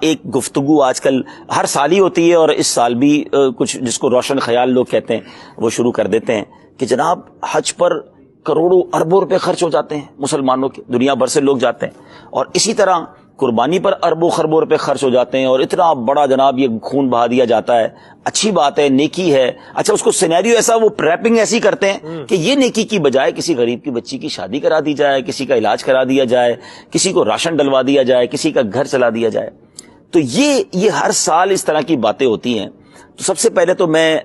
ایک گفتگو آج کل ہر سال ہی ہوتی ہے، اور اس سال بھی کچھ جس کو روشن خیال لوگ کہتے ہیں وہ شروع کر دیتے ہیں کہ جناب حج پر کروڑوں اربوں روپے خرچ ہو جاتے ہیں مسلمانوں کے، دنیا بھر سے لوگ جاتے ہیں، اور اسی طرح قربانی پر اربوں خربوں روپے خرچ ہو جاتے ہیں، اور اتنا بڑا جناب یہ خون بہا دیا جاتا ہے۔ اچھی بات ہے، نیکی ہے، اچھا اس کو سینیریو ایسا وہ ریپنگ ایسی کرتے ہیں کہ یہ نیکی کی بجائے کسی غریب کی بچی کی شادی کرا دی جائے، کسی کا علاج کرا دیا جائے، کسی کو راشن ڈلوا دیا جائے، کسی کا گھر چلا دیا جائے۔ تو یہ ہر سال اس طرح کی باتیں ہوتی ہیں۔ تو سب سے پہلے تو میں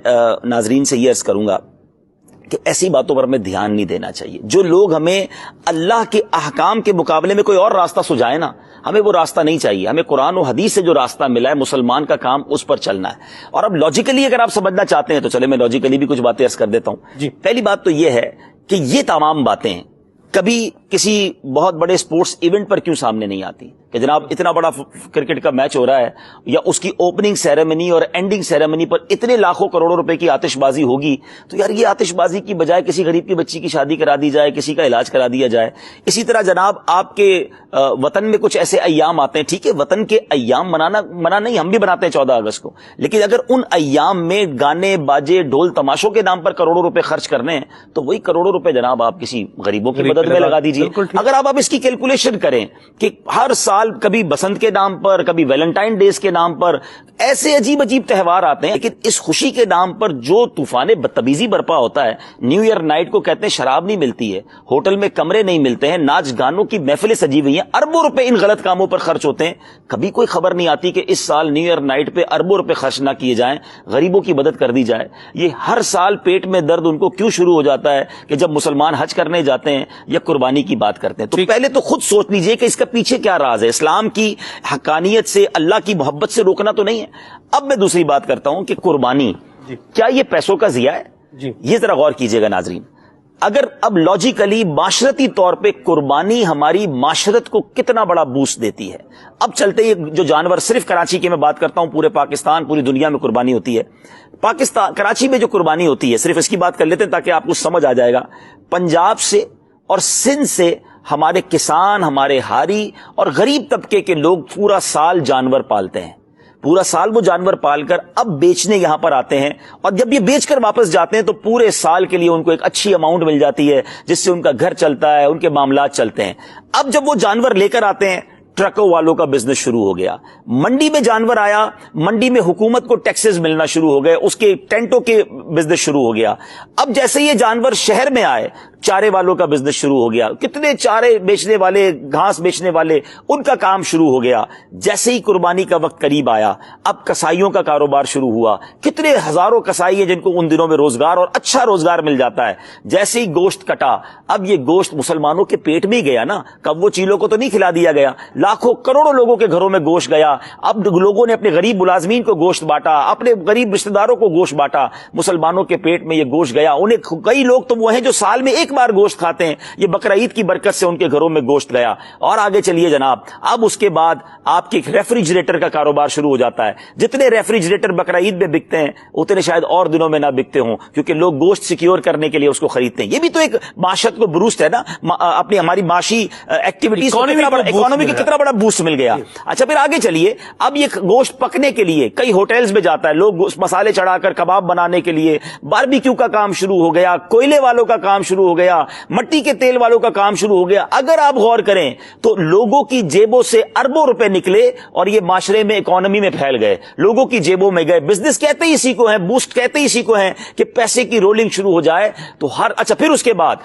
ناظرین سے یہ عرض کروں گا کہ ایسی باتوں پر ہمیں دھیان نہیں دینا چاہیے۔ جو لوگ ہمیں اللہ کے احکام کے مقابلے میں کوئی اور راستہ سجھائے نا، ہمیں وہ راستہ نہیں چاہیے۔ ہمیں قرآن و حدیث سے جو راستہ ملا ہے، مسلمان کا کام اس پر چلنا ہے۔ اور اب لاجیکلی اگر آپ سمجھنا چاہتے ہیں تو چلے میں لاجیکلی بھی کچھ باتیں عرض کر دیتا ہوں۔ جی، پہلی بات تو یہ ہے کہ یہ تمام باتیں کبھی کسی بہت بڑے سپورٹس ایونٹ پر کیوں سامنے نہیں آتی کہ جناب اتنا بڑا کرکٹ کا میچ ہو رہا ہے، یا اس کی اوپننگ سیریمنی اور اینڈنگ سیریمنی پر اتنے لاکھوں کروڑوں روپے کی آتش بازی ہوگی، تو یار یہ آتش بازی کی بجائے کسی غریب کی بچی کی شادی کرا دی جائے، کسی کا علاج کرا دیا جائے۔ اسی طرح جناب آپ کے وطن میں کچھ ایسے ایام آتے ہیں، ٹھیک ہے وطن کے ایام منع نہیں، ہم بھی مناتے ہیں 14 اگست کو، لیکن اگر ان ایام میں گانے باجے ڈھول تماشوں کے نام پر کروڑوں روپے خرچ کرنے ہیں تو وہی کروڑوں روپے جناب آپ کسی غریبوں کی مدد میں لگا دیجیے۔ اگر آپ اس کی کیلکولیشن کریں کہ ہر سال کبھی بسنت کے نام پر، کبھی ویلنٹائن ڈیز کے نام پر ایسے عجیب عجیب تہوار آتے ہیں، لیکن اس خوشی کے نام پر جو طوفان بدتمیزی برپا ہوتا ہے، نیو ایئر نائٹ کو کہتے ہیں شراب نہیں ملتی ہے، ہوٹل میں کمرے نہیں ملتے ہیں، ناچ گانوں کی محفلیں سجی ہوئی ہیں، اربوں روپے ان غلط کاموں پر خرچ ہوتے ہیں، کبھی کوئی خبر نہیں آتی کہ اس سال نیو ایئر نائٹ پہ اربوں روپے خرچ نہ کیے جائیں، غریبوں کی مدد کر دی جائے۔ یہ ہر سال پیٹ میں درد ان کو کیوں شروع ہو جاتا ہے کہ جب مسلمان حج کرنے جاتے ہیں یا قربانی کی بات کرتے ہیں؟ تو پہلے تو خود سوچ لیجئے کہ اس کا پیچھے کیا راز ہے۔ اسلام کی حقانیت سے، اللہ کی محبت سے روکنا تو نہیں ہے۔ اب میں دوسری بات کرتا ہوں کہ قربانی کیا یہ پیسوں کا ضیاع ہے؟ یہ ذرا غور کیجئے گا ناظرین۔ اگر اب لاجیکلی معاشرتی طور پہ قربانی ہماری معاشرت کو کتنا بڑا بوسٹ دیتی ہے۔ اب چلتے یہ جو جانور، صرف کراچی کی میں بات کرتا ہوں، پورے پاکستان پوری دنیا میں قربانی ہوتی ہے، پاکستان کراچی میں جو قربانی ہوتی ہے صرف اس کی بات کر لیتے ہیں تاکہ آپ کو سمجھ آ جائے گا۔ پنجاب سے اور سندھ سے ہمارے کسان، ہمارے ہاری اور غریب طبقے کے لوگ پورا سال جانور پالتے ہیں، پورا سال وہ جانور پال کر اب بیچنے یہاں پر آتے ہیں، اور جب یہ بیچ کر واپس جاتے ہیں تو پورے سال کے لیے ان کو ایک اچھی اماؤنٹ مل جاتی ہے جس سے ان کا گھر چلتا ہے، ان کے معاملات چلتے ہیں۔ اب جب وہ جانور لے کر آتے ہیں، ٹرکوں والوں کا بزنس شروع ہو گیا، منڈی میں جانور آیا، منڈی میں حکومت کو ٹیکسز ملنا شروع ہو گئے، اس کے ٹینٹوں کے بزنس شروع ہو گیا۔ اب جیسے یہ جانور شہر میں آئے، چارے والوں کا بزنس شروع ہو گیا، کتنے چارے بیچنے والے، گھاس بیچنے والے، ان کا کام شروع ہو گیا۔ جیسے ہی قربانی کا وقت قریب آیا، اب کسائیوں کا کاروبار شروع ہوا، کتنے ہزاروں کسائی ہیں جن کو ان دنوں میں روزگار اور اچھا روزگار مل جاتا ہے۔ جیسے ہی گوشت کٹا، اب یہ گوشت مسلمانوں کے پیٹ میں ہی گیا نا، کب وہ چیلوں کو تو نہیں کھلا دیا گیا، لاکھوں کروڑوں لوگوں کے گھروں میں گوشت گیا۔ اب لوگوں نے اپنے غریب ملازمین کو گوشت بانٹا، اپنے غریب رشتہ داروں کو گوشت بانٹا، مسلمانوں کے پیٹ میں یہ گوشت گیا۔ انہیں کئی لوگ تو وہ ہیں جو سال میں ایک بار گوشت کھاتے ہیں، یہ بقرہ عید کی برکت سے ان کے گھروں میں گوشت گیا۔ اور آگے چلیے جناب، اب اس کے بعد آپ کے ریفریجریٹر کا کاروبار شروع ہو جاتا ہے۔ جتنے ریفریجریٹر بقرہ عید میں بکتے ہیں اتنے شاید اور دنوں میں نہ بکتے ہوں، کیونکہ لوگ گوشت سیکیور کرنے کے لیے اس کو خریدتے ہیں۔ یہ بھی تو ایک معاشرت کو بروسٹ ہے نا، اپنی ہماری معاشی ایکٹیویٹیز کو اکانومی کو کتنا بڑا بوسٹ مل گیا۔ اچھا پھر آگے چلیے، اب یہ گوشت پکنے کے لیے کئی ہوٹلز میں جاتا ہے، لوگ مسالے چڑھا کر کباب بنانے کے لیے، باربیکیو کا کام شروع ہو گیا، کوئلے والوں کا کام شروع ہو گیا، مٹی کے تیل والوں کا کام شروع ہو گیا۔ اگر آپ غور کریں تو لوگوں کی جیبوں سے اربوں روپے نکلے اور یہ معاشرے میں، اکانومی میں پھیل گئے، لوگوں کی جیبوں میں گئے۔ بزنس کہتے ہی اسی کو ہیں، بوسٹ کہتے ہی اسی کو ہیں کہ پیسے کی رولنگ شروع ہو جائے تو اچھا پھر اس کے بعد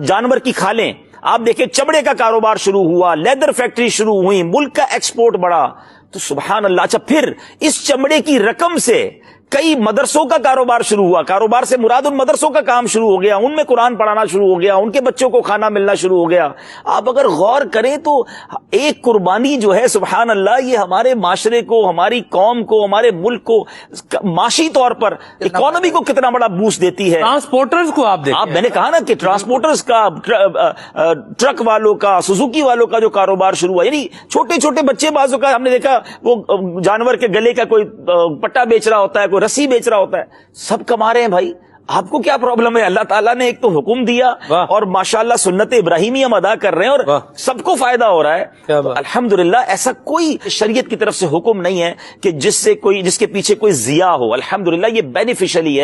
جانور کی کھالیں، آپ دیکھیں چمڑے کا کاروبار شروع ہوا، لیدر فیکٹری شروع ہوئی، ملک کا ایکسپورٹ بڑھا، تو سبحان اللہ۔ اچھا پھر اس چمڑے کی رقم سے کئی مدرسوں کا کاروبار شروع ہوا، کاروبار سے مراد ان مدرسوں کا کام شروع ہو گیا، ان میں قرآن پڑھانا شروع ہو گیا، ان کے بچوں کو کھانا ملنا شروع ہو گیا۔ آپ اگر غور کریں تو ایک قربانی جو ہے سبحان اللہ، یہ ہمارے معاشرے کو، ہماری قوم کو، ہمارے ملک کو معاشی طور پر، اکانومی کو کتنا بڑا بوسٹ دیتی ہے۔ ٹرانسپورٹرز کو آپ دیکھیں، میں نے کہا نا کہ ٹرانسپورٹرز کا، ٹرک والوں کا، سوزوکی والوں کا جو کاروبار شروع ہوا، یعنی چھوٹے چھوٹے بچے بازوں کا ہم نے دیکھا وہ جانور کے گلے کا کوئی پٹا بیچ رہا ہوتا ہے، کوئی رسی بیچ رہا ہوتا ہے، سب کما رہے ہیں بھائی۔ آپ کو کیا پرابلم ہے؟ اللہ تعالیٰ نے ایک تو حکم دیا اور ماشاءاللہ سنت ابراہیمی ہم ادا کر رہے ہیں اور سب کو فائدہ ہو رہا ہے. الحمدللہ ایسا کوئی شریعت کی طرف سے حکم نہیں ہے کہ جس کے پیچھے کوئی ضیاع ہو. الحمدللہ یہ بینیفیشلی ہے.